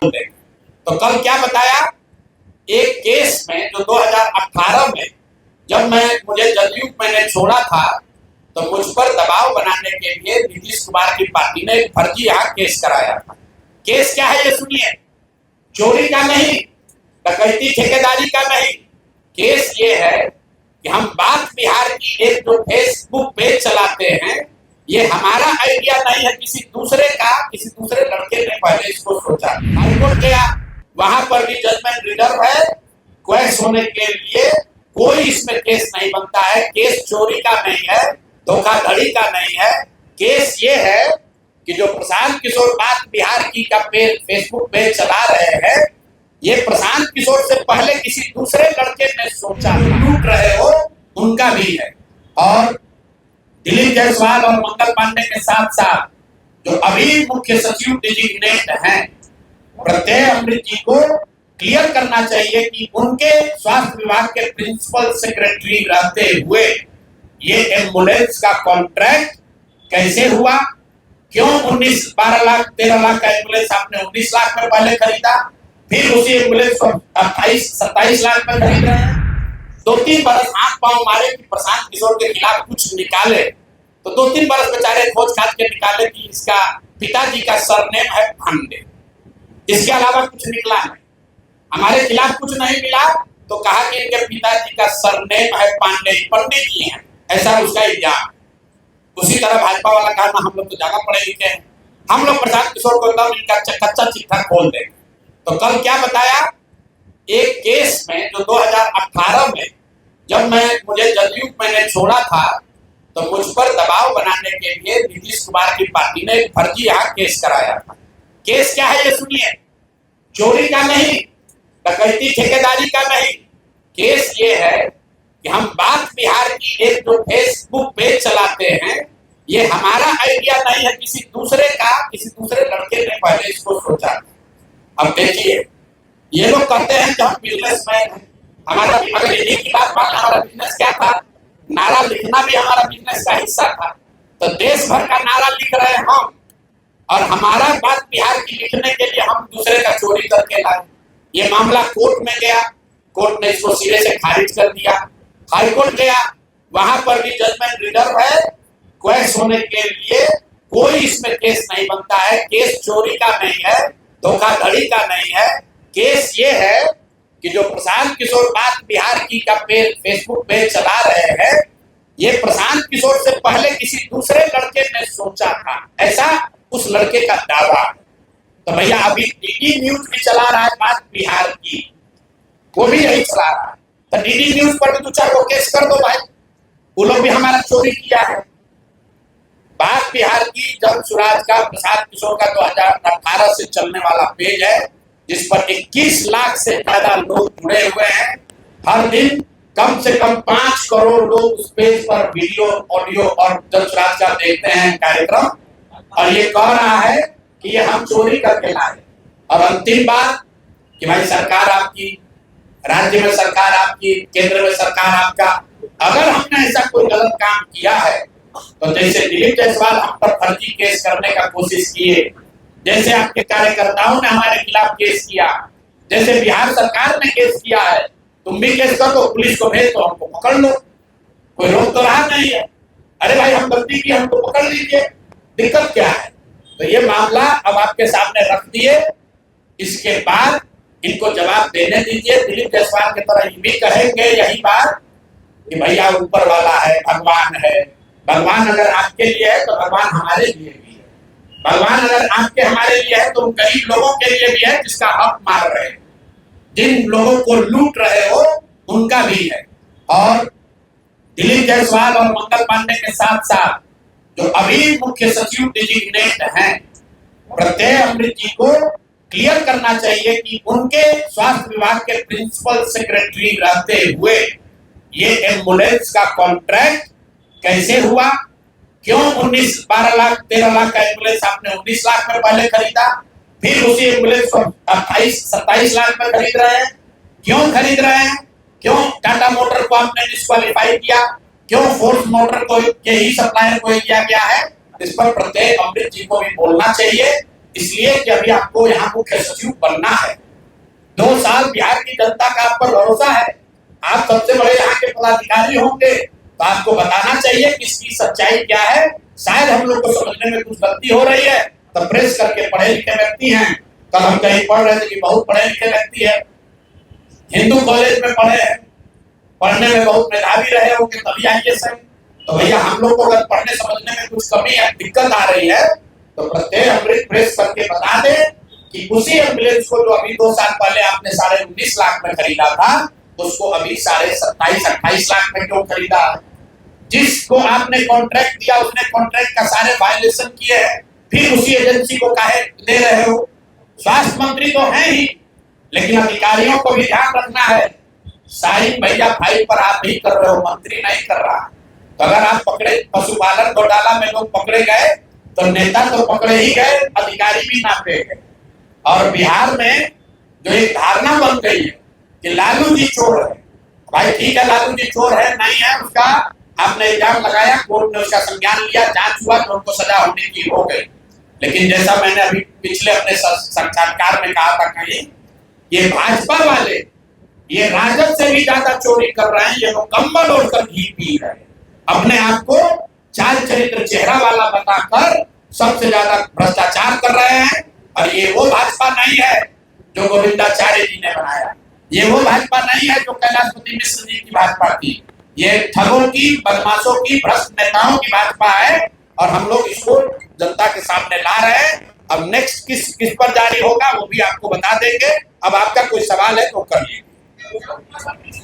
देंगे। तो कल क्या बताया, एक केस में जो 2018 में जब मुझे जदयू मैंने छोड़ा था तो मुझ पर दबाव बनाने के लिए नीतीश कुमार की पार्टी ने एक फर्जी यहाँ केस कराया था। केस क्या है ये सुनिए, चोरी का नहीं, डकैती ठेकेदारी का नहीं, केस ये है कि हम बात बिहार की एक जो फेसबुक पेज चलाते हैं, ये हमारा आइडिया नहीं है, किसी दूसरे का, किसी दूसरे लड़के ने पहले इसको सोचा। हाईकोर्ट गया, वहां पर भी जजमेंट रिजर्व है, क्वेश होने के लिए कोई इसमें केस नहीं बनता है। केस चोरी का नहीं है, धोखाधड़ी का नहीं है। केस ये है कि जो प्रशांत किशोर बात बिहार की का फेसबुक पेज चला रहे हैं, ये प्रशांत किशोर से पहले किसी दूसरे लड़के ने सोचा, लूट रहे हो उनका भी है। और दिलीप जायसवाल और मंगल पांडे के साथ साथ जो अभी मुख्य सचिव डिजिग्नेट हैं, प्रत्यय अमृत जी को क्लियर करना चाहिए कि उनके स्वास्थ्य विभाग के प्रिंसिपल सेक्रेटरी रहते हुए ये एम्बुलेंस का कॉन्ट्रैक्ट कैसे हुआ, क्यों 12 लाख 13 लाख का एम्बुलेंस आपने 19 लाख में पहले खरीदा, फिर उसी एम्बुलेंस को 28-27 लाख में खरीद रहे हैं। 2-3 बरस हाथ पांव मारे कि प्रशांत किशोर के खिलाफ कुछ निकाले, तो 2-3 बरस बेचारे खोज खाज के निकाले कि इसका पिताजी का सरनेम है पांडे, इसके अलावा कुछ निकला नहीं। हमारे खिलाफ कुछ नहीं मिला तो कहा कि इनके पिताजी का सरनेम है पांडे, पंडित जी हैं, ऐसा उसका इल्जाम। उसी तरह भाजपा वाला कहा ना हम लोग तो ज्यादा पढ़े लिखे हैं, हम लोग प्रशांत किशोर को एकदम इनका कच्चा चिट्ठा खोल देंगे। तो कल क्या बताया, एक केस में जो 2018 में जब मुझे जदयू मैंने छोड़ा था तो मुझ पर दबाव बनाने के लिए नीतीश कुमार की पार्टी ने एक फर्जी यहाँ केस कराया था। केस क्या है ये सुनिए, चोरी का नहीं, डकैती ठेकेदारी का नहीं, केस ये है कि हम बात बिहार की एक जो फेसबुक पेज चलाते हैं, ये हमारा आइडिया नहीं है, किसी दूसरे का, किसी दूसरे लड़के ने पहले इसको सोचा। अब देखिए, ये लोग कहते हैं कि हम बिजनेसमैन हैं, हमारा अगर इन्हीं की बात मान, हमारा बिजनेस क्या था, नारा लिखना भी हमारा बिजनेस का हिस्सा था। तो देश भर का नारा लिख रहे हैं हम, और हमारा बात बिहार की लिखने के लिए हम दूसरे का चोरी करके लाए। ये मामला कोर्ट में गया, कोर्ट ने इसको सिरे से खारिज कर दिया। हाईकोर्ट गया, वहां पर भी जजमेंट रिजर्व है, क्वेश होने के लिए कोई इसमें केस नहीं बनता है। केस चोरी का नहीं है, धोखाधड़ी का नहीं है। केस ये है कि जो प्रशांत किशोर बात बिहार की का फेसबुक पेज चला रहे हैं, ये प्रशांत किशोर से पहले किसी दूसरे लड़के ने सोचा था, ऐसा उस लड़के का दावा है। तो भैया अभी डीडी न्यूज भी चला रहा है बात बिहार की, वो भी यही चला रहा है। तो डीडी न्यूज पर भी 2-4 को केस कर दो भाई, वो लोग भी हमारा चोरी किया है। बात बिहार की जन सुराज का प्रशांत किशोर का 2018 से चलने वाला पेज है, जिस पर 21 लाख से ज्यादा लोग जुड़े हुए हैं। हर दिन कम से कम 5 करोड़ लोग उस पेज पर वीडियो, ऑडियो और जन सुराज का देखते हैं कार्यक्रम, और ये कह रहा है कि ये हम चोरी करके लाए। और अंतिम बात कि भाई सरकार आपकी, राज्य में सरकार आपकी, केंद्र में सरकार आपका, अगर हमने ऐसा कोई गलत काम किया है तो जैसे दिलीप जायसवाल हम पर फर्जी केस करने का कोशिश किए, जैसे आपके कार्यकर्ताओं ने हमारे खिलाफ केस किया, जैसे बिहार सरकार ने केस किया है, तुम भी केस कर दो, पुलिस को भेज दो, हमको पकड़ लो, कोई रोक तो रहा नहीं है। अरे भाई हम गलती की, हमको पकड़ लीजिए, दिक्कत क्या है। तो ये मामला अब आपके सामने रख दिए, इसके बाद इनको जवाब देने दीजिए। दिलीप जायसवाल की तरह ये भी कहेंगे यही बात कि भैया ऊपर वाला है, भगवान है। भगवान अगर आपके लिए है तो भगवान हमारे लिए भी है। भगवान अगर आपके हमारे लिए है तो उन गरीब लोगों के लिए भी है जिसका हक मार रहे हैं, जिन लोगों को लूट रहे हो उनका भी है। और दिलीप जायसवाल और मंगल पांडे के साथ साथ जो अभी मुख्य सचिव डिजिग्नेट हैं, प्रत्यय अमृत जी को क्लियर करना चाहिए कि उनके स्वास्थ्य विभाग के प्रिंसिपल सेक्रेटरी रहते हुए ये एम्बुलेंस का कॉन्ट्रैक्ट कैसे हुआ, क्यों 12 लाख 13 लाख का एम्बुलेंस आपने 19 लाख में पहले खरीदा, फिर उसी एम्बुलेंस को 28-27 लाख में खरीद रहे हैं। क्यों खरीद रहे हैं, क्यों टाटा मोटर को आपने डिस्क्वालीफाई किया, क्यों फोर्स मोटर को के ही सप्लायर को किया गया है, इस पर प्रत्यय अमृत जी को भी बोलना चाहिए। इसलिए कि अभी आपको यहाँ मुख्य सचिव बनना है। 2 साल बिहार की जनता का आप पर भरोसा है, आप सबसे बड़े यहाँ के पदाधिकारी होंगे, तो आपको बताना चाहिए कि इसकी सच्चाई क्या है। शायद हम लोग को समझने में कुछ गलती हो रही है, तो प्रेस करके पढ़े लिखे व्यक्ति हैं। कल हम कहीं पढ़ रहे थे कि बहुत पढ़े लिखे व्यक्ति है, हिंदू कॉलेज में पढ़े हैं, पढ़ने में बहुत मेधावी रहे होंगे तभी IAS है। तो भैया हम लोग को अगर पढ़ने समझने में कुछ कमी है, दिक्कत आ रही है, तो प्रत्येक अमृत प्रेस करके बता दे कि उसी एम्बुलेंस को जो अभी 2 साल पहले आपने 19.5 लाख में खरीदा था, उसको अभी 27-28 लाख में क्यों खरीदा? जिसको आपने कॉन्ट्रैक्ट दिया उसने कॉन्ट्रैक्ट का सारे वायलेशन किए हैं, फिर उसी एजेंसी को काहे दे रहे हो? स्वास्थ्य मंत्री तो है ही, लेकिन अधिकारियों को भी ध्यान रखना है। साइन भैया फाइल पर आप ही कर रहे हो, मंत्री नहीं कर रहा। तो अगर आप पकड़े, पशुपालन घोटाला में लोग पकड़े गए तो नेता तो पकड़े ही गए, अधिकारी भी नापे गए। और बिहार में जो एक धारणा बन गई है कि लालू जी चोर है, भाई ठीक है लालू जी चोर है नहीं है, उसका आपने इल्जाम लगाया, कोर्ट ने उसका संज्ञान लिया, जांच हुआ तो उनको सजा होने की हो गई। लेकिन जैसा मैंने अभी पिछले अपने साक्षात्कार में कहा था, कहीं ये भाजपा वाले ये राजद से भी ज्यादा चोरी कर रहे हैं। ये लोग कंबल ओढ़कर घी पी रहे हैं, अपने आप को चाल चरित्र चेहरा वाला बताकर सबसे ज्यादा भ्रष्टाचार कर रहे हैं। और ये वो भाजपा नहीं है जो गोविंदाचार्य जी ने बनाया, ये वो भाजपा नहीं है जो कैलाशपति मिश्र जी की भाजपा थी। ये ठगों की, बदमाशों की, भ्रष्ट नेताओं की भाजपा है, और हम लोग इसको जनता के सामने ला रहे हैं। अब नेक्स्ट किस पर जारी होगा वो भी आपको बता देंगे। अब आपका कोई सवाल है तो कर लीजिए।